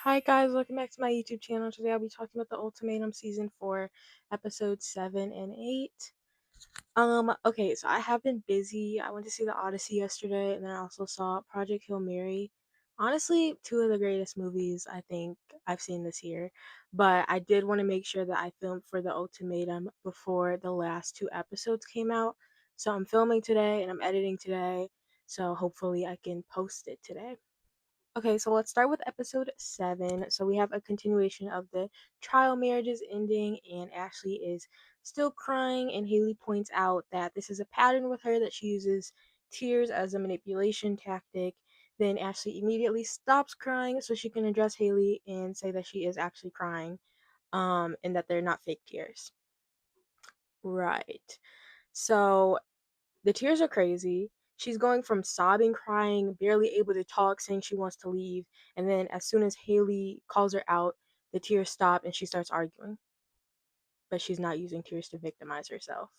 Hi guys, welcome back to my YouTube channel. Today I'll be talking about the Ultimatum season 4, episodes 7 and 8. Okay, so I have been busy. I went to see the Odyssey yesterday and then I also saw Project Hail Mary. Honestly, two of the greatest movies I think I've seen this year. But I did want to make sure that I filmed for the Ultimatum before the last two episodes came out. So I'm filming today and I'm editing today. So hopefully I can post it today. Okay, so let's start with episode 7. So we have a continuation of the trial marriages ending, and Ashley is still crying. And Haley points out that this is a pattern with her that she uses tears as a manipulation tactic. Then Ashley immediately stops crying so she can address Haley and say that she is actually crying, and that they're not fake tears. Right. So the tears are crazy. She's going from sobbing, crying, barely able to talk, saying she wants to leave, and then as soon as Haley calls her out, the tears stop and she starts arguing. But she's not using tears to victimize herself.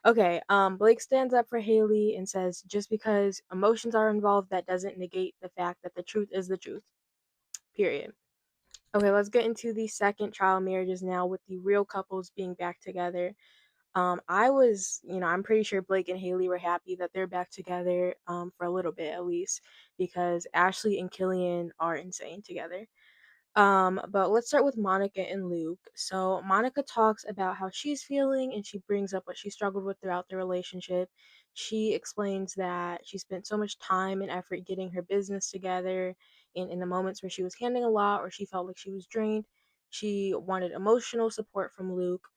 Okay, Blake stands up for Haley and says just because emotions are involved, that doesn't negate the fact that the truth is the truth. Period. Okay, let's get into the second trial marriages now with the real couples being back together. I'm pretty sure Blake and Haley were happy that they're back together for a little bit at least because Ashley and Killian are insane together. But let's start with Monica and Luke. So Monica talks about how she's feeling and she brings up what she struggled with throughout the relationship. She explains that she spent so much time and effort getting her business together, and in the moments where she was handling a lot or she felt like she was drained, she wanted emotional support from Luke.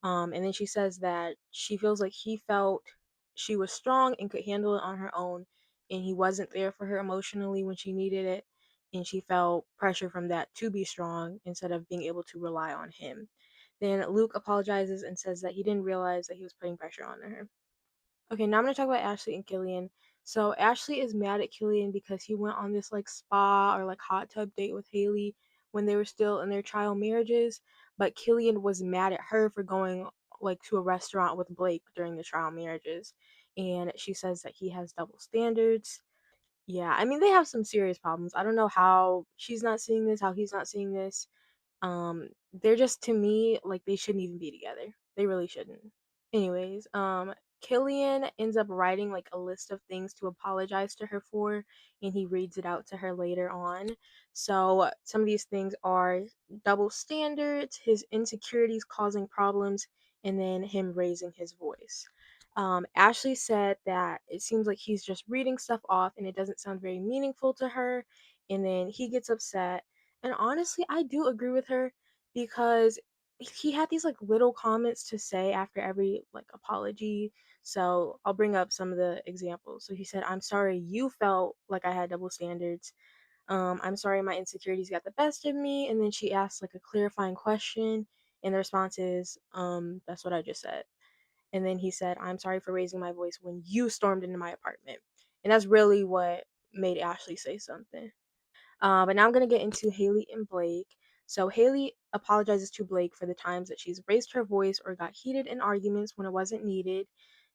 And then she says that she feels like he felt she was strong and could handle it on her own, and he wasn't there for her emotionally when she needed it, and she felt pressure from that to be strong instead of being able to rely on him. Then Luke apologizes and says that he didn't realize that he was putting pressure on her. Okay, now I'm gonna talk about Ashley and Killian. So Ashley is mad at Killian because he went on this like spa or like hot tub date with Haley when they were still in their trial marriages, but Killian was mad at her for going like to a restaurant with Blake during the trial marriages, and she says that he has double standards. Yeah, I mean they have some serious problems. I don't know how she's not seeing this, how he's not seeing this. They're just, to me, like they shouldn't even be together. They really shouldn't. Anyways, Killian ends up writing like a list of things to apologize to her for, and he reads it out to her later on. So some of these things are double standards, his insecurities causing problems, and then him raising his voice. Ashley said that it seems like he's just reading stuff off and it doesn't sound very meaningful to her, and then he gets upset. And honestly, I do agree with her because he had these like little comments to say after every like apology. So I'll bring up some of the examples. So he said, "I'm sorry you felt like I had double standards. I'm sorry my insecurities got the best of me." And then she asked like a clarifying question, and the response is, that's what I just said. And then he said, "I'm sorry for raising my voice when you stormed into my apartment." And that's really what made Ashley say something. But now I'm gonna get into Haley and Blake. So Haley apologizes to Blake for the times that she's raised her voice or got heated in arguments when it wasn't needed.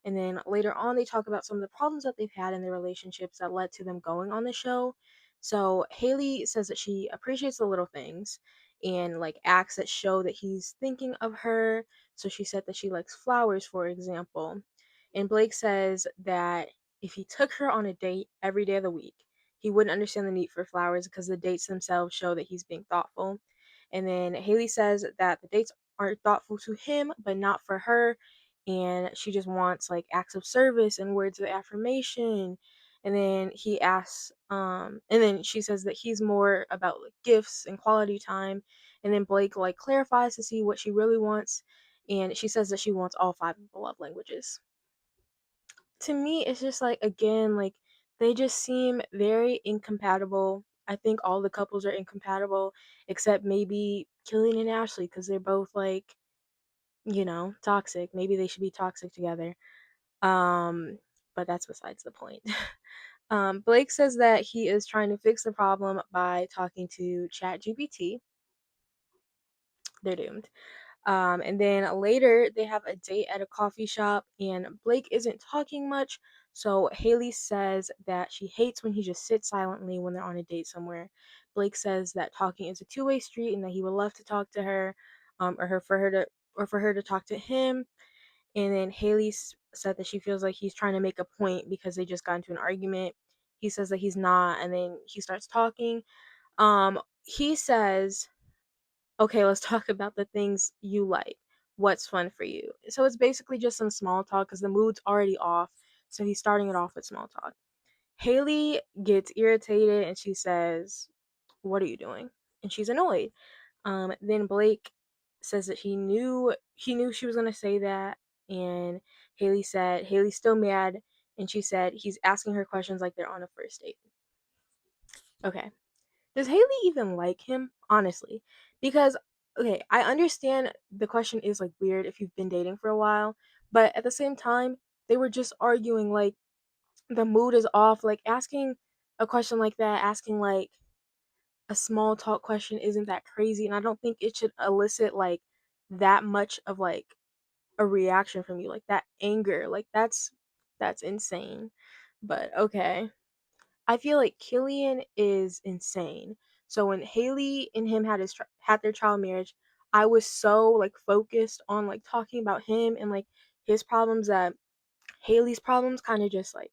And then later on, they talk about some of the problems that they've had in their relationships that led to them going on the show. So Haley says that she appreciates the little things and like acts that show that he's thinking of her. So she said that she likes flowers, for example. And Blake says that if he took her on a date every day of the week, he wouldn't understand the need for flowers because the dates themselves show that he's being thoughtful. And then Haley says that the dates aren't thoughtful to him, but not for her. And she just wants like acts of service and words of affirmation. And then and then she says that he's more about like gifts and quality time. And then Blake like clarifies to see what she really wants. And she says that she wants all five of the love languages. To me, it's just like, again, like they just seem very incompatible. I think all the couples are incompatible except maybe Killian and Ashley because they're both like, toxic. Maybe they should be toxic together. Um, but that's besides the point. Blake says that he is trying to fix the problem by talking to ChatGPT. They're doomed. And then later they have a date at a coffee shop, and Blake isn't talking much. So Haley says that she hates when he just sits silently when they're on a date somewhere Blake says that talking is a two-way street and that he would love to talk to her, or for her to talk to him. And then Haley said that she feels like he's trying to make a point because they just got into an argument. He says that he's not, and then he starts talking. He says, "Okay, let's talk about the things you like. What's fun for you?" So it's basically just some small talk because the mood's already off. So he's starting it off with small talk. Haley gets irritated and she says, "What are you doing?" And she's annoyed. Then Blake says that he knew she was gonna say that, and Haley said Haley's still mad, and she said he's asking her questions like they're on a first date. Okay. Does Haley even like him? Honestly. Because okay, I understand the question is like weird if you've been dating for a while, but at the same time, they were just arguing like the mood is off. Like asking a question like that, asking like a small talk question isn't that crazy, and I don't think it should elicit like that much of like a reaction from you, like that anger. Like that's insane. But okay. I feel like Killian is insane. So when Haley and him had their trial marriage, I was so like focused on like talking about him and like his problems that Haley's problems kind of just like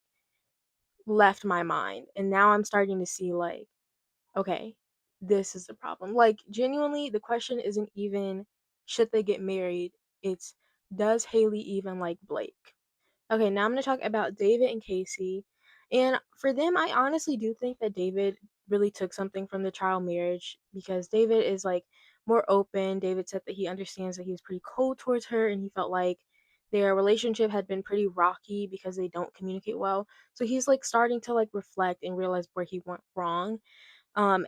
left my mind. And now I'm starting to see like, okay, this is the problem. Like genuinely, the question isn't even should they get married? It's does Haley even like Blake? Okay, now I'm going to talk about David and Casey. And for them, I honestly do think that David really took something from the trial marriage because David is like more open. David said that he understands that he was pretty cold towards her and he felt like their relationship had been pretty rocky because they don't communicate well. So he's like starting to like reflect and realize where he went wrong.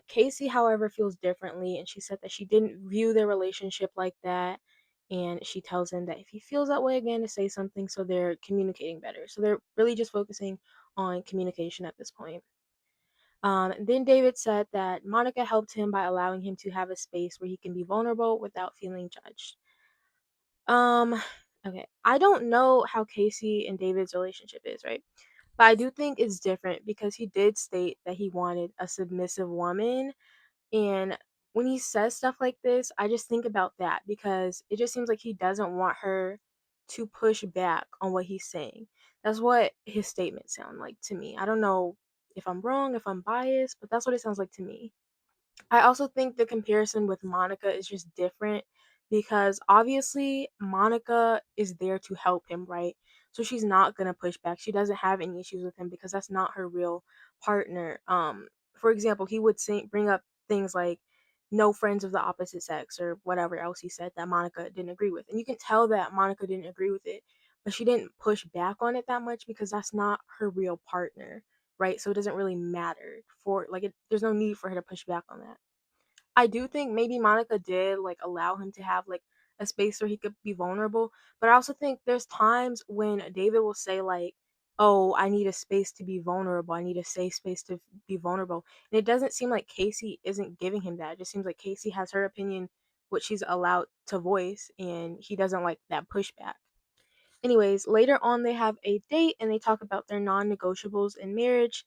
Casey, however, feels differently, and she said that she didn't view their relationship like that. And she tells him that if he feels that way again, to say something so they're communicating better. So they're really just focusing on communication at this point. Then David said that Monica helped him by allowing him to have a space where he can be vulnerable without feeling judged. Um, okay. I don't know how Casey and David's relationship is, right? But I do think it's different because he did state that he wanted a submissive woman, and when he says stuff like this, I just think about that because it just seems like he doesn't want her to push back on what he's saying. That's what his statements sound like to me. I don't know if I'm wrong, if I'm biased, but that's what it sounds like to me. I also think the comparison with Monica is just different because obviously Monica is there to help him, right? So she's not gonna push back. She doesn't have any issues with him because that's not her real partner. For example, he would bring up things like no friends of the opposite sex or whatever else he said that Monica didn't agree with. And you can tell that Monica didn't agree with it, but she didn't push back on it that much because that's not her real partner, right? So it doesn't really matter for like there's no need for her to push back on that. I do think maybe Monica did like allow him to have like a space where he could be vulnerable, but I also think there's times when David will say like, "Oh, I need a space to be vulnerable. I need a safe space to be vulnerable." And it doesn't seem like Casey isn't giving him that. It just seems like Casey has her opinion, which she's allowed to voice, and he doesn't like that pushback. Anyways, later on, they have a date and they talk about their non negotiables in marriage.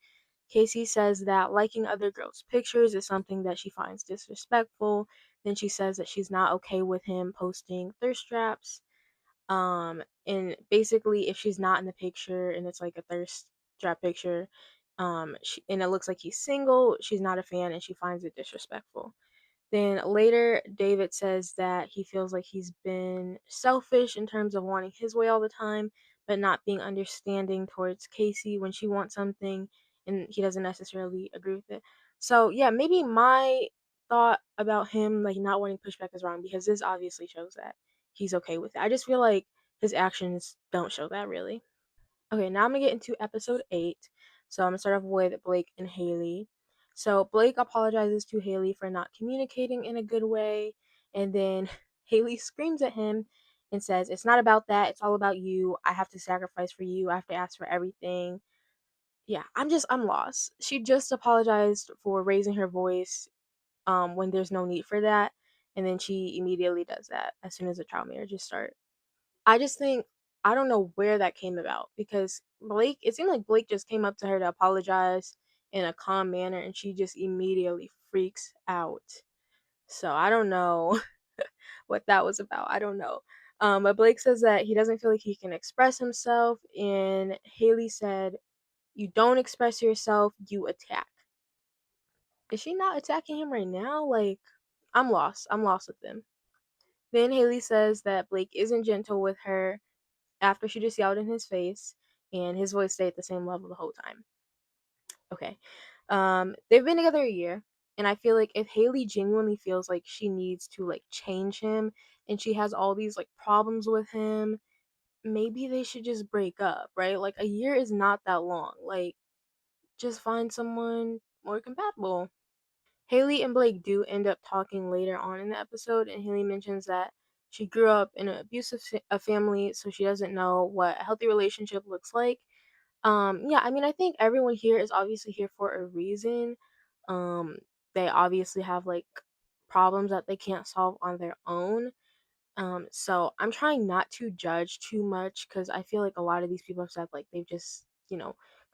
Casey says that liking other girls' pictures is something that she finds disrespectful. Then she says that she's not okay with him posting thirst traps. And basically, if she's not in the picture and it's like a thirst trap picture, and it looks like he's single, she's not a fan and she finds it disrespectful. Then later, David says that he feels like he's been selfish in terms of wanting his way all the time, but not being understanding towards Casey when she wants something and he doesn't necessarily agree with it. So, yeah, maybe my thought about him like not wanting pushback is wrong because this obviously shows that he's okay with it. I just feel like his actions don't show that really. Okay, now I'm gonna get into episode 8. So I'm gonna start off with Blake and Haley. So Blake apologizes to Haley for not communicating in a good way, and then Haley screams at him and says, "It's not about that. It's all about you. I have to sacrifice for you. I have to ask for everything." Yeah, I'm lost. She just apologized for raising her voice when there's no need for that, and then she immediately does that as soon as the child marriages start. I just think I don't know where that came about because it seemed like Blake just came up to her to apologize in a calm manner and she just immediately freaks out. So I don't know what that was about. I don't know. But Blake says that he doesn't feel like he can express himself, and Haley said, "You don't express yourself, you attack." Is she not attacking him right now? Like, I'm lost. I'm lost with them. Then Haley says that Blake isn't gentle with her after she just yelled in his face, and his voice stayed at the same level the whole time. Okay. They've been together a year, and I feel like if Haley genuinely feels like she needs to like change him and she has all these like problems with him, maybe they should just break up, right? Like a year is not that long. Like just find someone more compatible. Haley and Blake do end up talking later on in the episode, and Haley mentions that she grew up in an abusive a family, so she doesn't know what a healthy relationship looks like. Yeah, I mean, I think everyone here is obviously here for a reason. Um, they obviously have like problems that they can't solve on their own. So I'm trying not to judge too much because I feel like a lot of these people have said like they've just,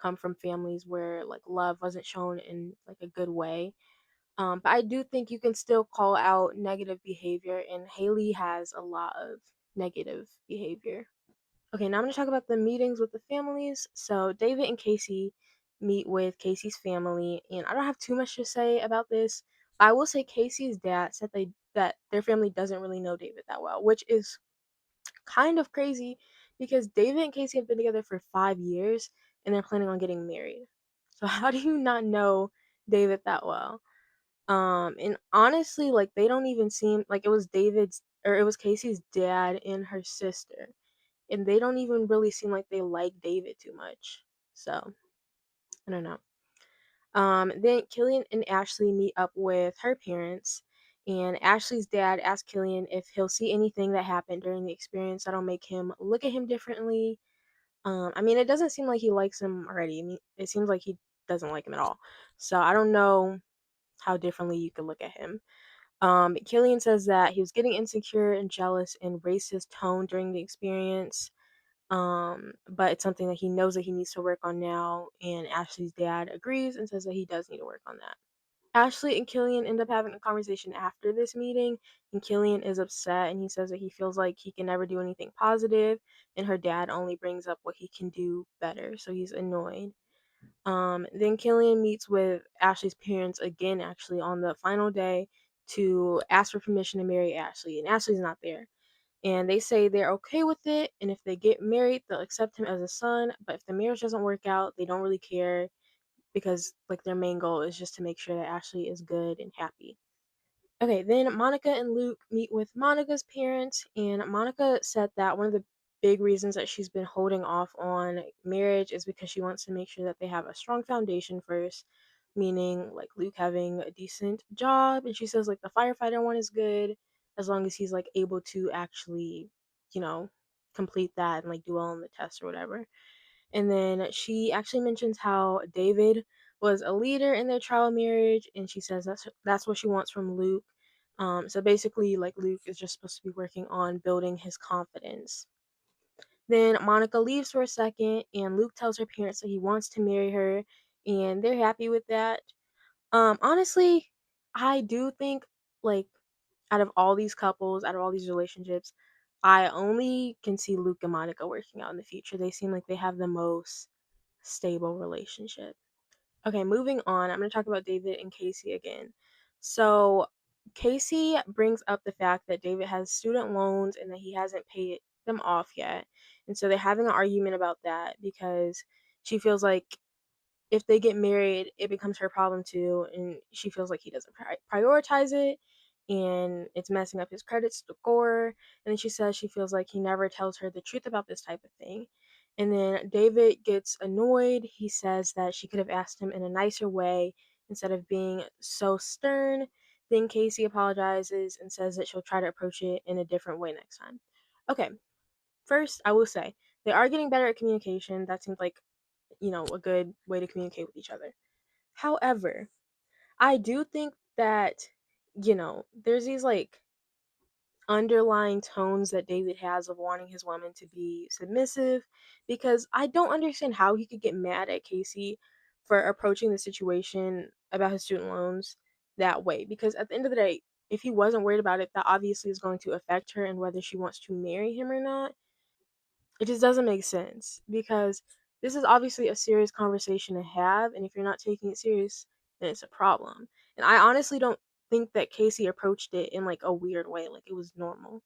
come from families where like love wasn't shown in like a good way. But I do think you can still call out negative behavior, and Haley has a lot of negative behavior. Okay, now I'm going to talk about the meetings with the families. So David and Casey meet with Casey's family, and I don't have too much to say about this. I will say Casey's dad said that their family doesn't really know David that well, which is kind of crazy because David and Casey have been together for 5 years and they're planning on getting married. So how do you not know David that well? And honestly, like they don't even seem like it was Casey's dad and her sister, and they don't even really seem like they like David too much. So I don't know. Then Killian and Ashley meet up with her parents, and Ashley's dad asks Killian if he'll see anything that happened during the experience that'll make him look at him differently. I mean, it doesn't seem like he likes him already. I mean, it seems like he doesn't like him at all. So I don't know how differently you could look at him. Killian says that he was getting insecure and jealous and raised his tone during the experience. But it's something that he knows that he needs to work on now, and Ashley's dad agrees and says that he does need to work on that. Ashley and Killian end up having a conversation after this meeting, and Killian is upset and he says that he feels like he can never do anything positive, and her dad only brings up what he can do better, so he's annoyed. Then Killian meets with Ashley's parents again, actually, on the final day to ask for permission to marry Ashley, and Ashley's not there. And they say they're okay with it, and if they get married, they'll accept him as a son. But if the marriage doesn't work out, they don't really care because like their main goal is just to make sure that Ashley is good and happy. Okay, then Monica and Luke meet with Monica's parents, and Monica said that one of the big reasons that she's been holding off on marriage is because she wants to make sure that they have a strong foundation first, meaning like Luke having a decent job, and she says like the firefighter one is good as long as he's like able to actually, you know, complete that and like do well on the test or whatever. And then she actually mentions how David was a leader in their trial marriage, and she says that's what she wants from Luke. So basically, like Luke is just supposed to be working on building his confidence. Then Monica leaves for a second, and Luke tells her parents that he wants to marry her, and they're happy with that. Honestly, I do think like out of all these couples, out of all these relationships, I only can see Luke and Monica working out in the future. They seem like they have the most stable relationship. Okay, moving on. I'm going to talk about David and Casey again. So, Casey brings up the fact that David has student loans and that he hasn't paid them off yet. And so they're having an argument about that because she feels like if they get married, it becomes her problem too, and she feels like he doesn't prioritize it, and it's messing up his credit score. And then she says she feels like he never tells her the truth about this type of thing. And then David gets annoyed. He says that she could have asked him in a nicer way instead of being so stern. Then Casey apologizes and says that she'll try to approach it in a different way next time. Okay, first, I will say they are getting better at communication. That seems like a good way to communicate with each other. However, I do think that, there's these like underlying tones that David has of wanting his woman to be submissive because I don't understand how he could get mad at Casey for approaching the situation about his student loans that way, because at the end of the day, if he wasn't worried about it, that obviously is going to affect her and whether she wants to marry him or not. It just doesn't make sense because this is obviously a serious conversation to have, and if you're not taking it serious, then it's a problem. And I honestly don't think that Casey approached it in like a weird way, like it was normal.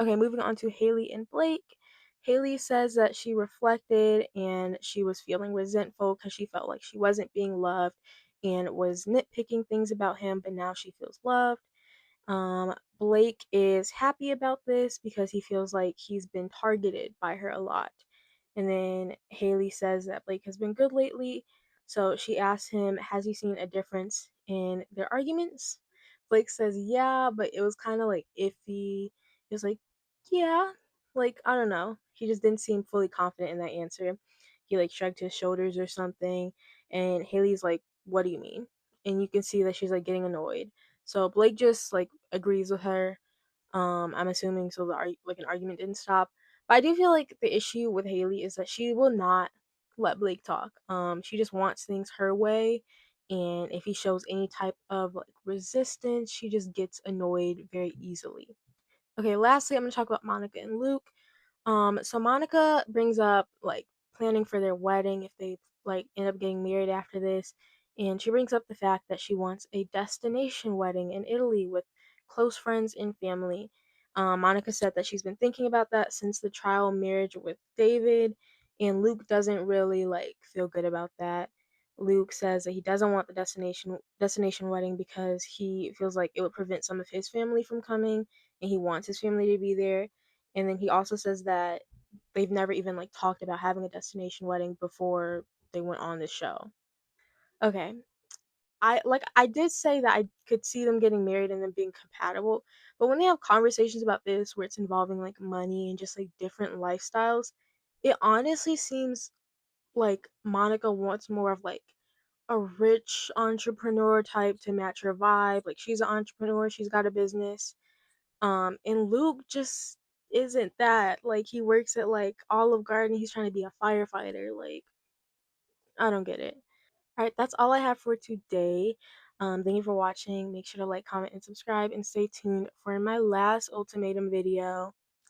Okay, moving on to Haley and Blake. Haley says that she reflected and she was feeling resentful because she felt like she wasn't being loved and was nitpicking things about him, but now she feels loved. Blake is happy about this because he feels like he's been targeted by her a lot. And then Haley says that Blake has been good lately. So she asks him, has he seen a difference in their arguments? Blake says, yeah, but it was kind of like iffy. He was like, yeah, like, I don't know. He just didn't seem fully confident in that answer. He like shrugged his shoulders or something. And Haley's like, what do you mean? And you can see that she's like getting annoyed. So Blake just like agrees with her. I'm assuming so like an argument didn't stop. But I do feel like the issue with Haley is that she will not let Blake talk. She just wants things her way, and if he shows any type of like resistance, she just gets annoyed very easily. Okay, lastly, I'm gonna talk about Monica and Luke. So Monica brings up like planning for their wedding if they like end up getting married after this, and she brings up the fact that she wants a destination wedding in Italy with close friends and family. Monica said that she's been thinking about that since the trial marriage with David, and Luke doesn't really like feel good about that. Luke says that he doesn't want the destination wedding because he feels like it would prevent some of his family from coming, and he wants his family to be there. And then he also says that they've never even like talked about having a destination wedding before they went on this show. Okay. I did say that I could see them getting married and them being compatible, but when they have conversations about this where it's involving like money and just like different lifestyles, it honestly seems like Monica wants more of like a rich entrepreneur type to match her vibe. Like she's an entrepreneur, she's got a business. And Luke just isn't that. Like he works at like Olive Garden, he's trying to be a firefighter. Like I don't get it. All right, that's all I have for today. Thank you for watching. Make sure to like, comment, and subscribe, and stay tuned for my last ultimatum video.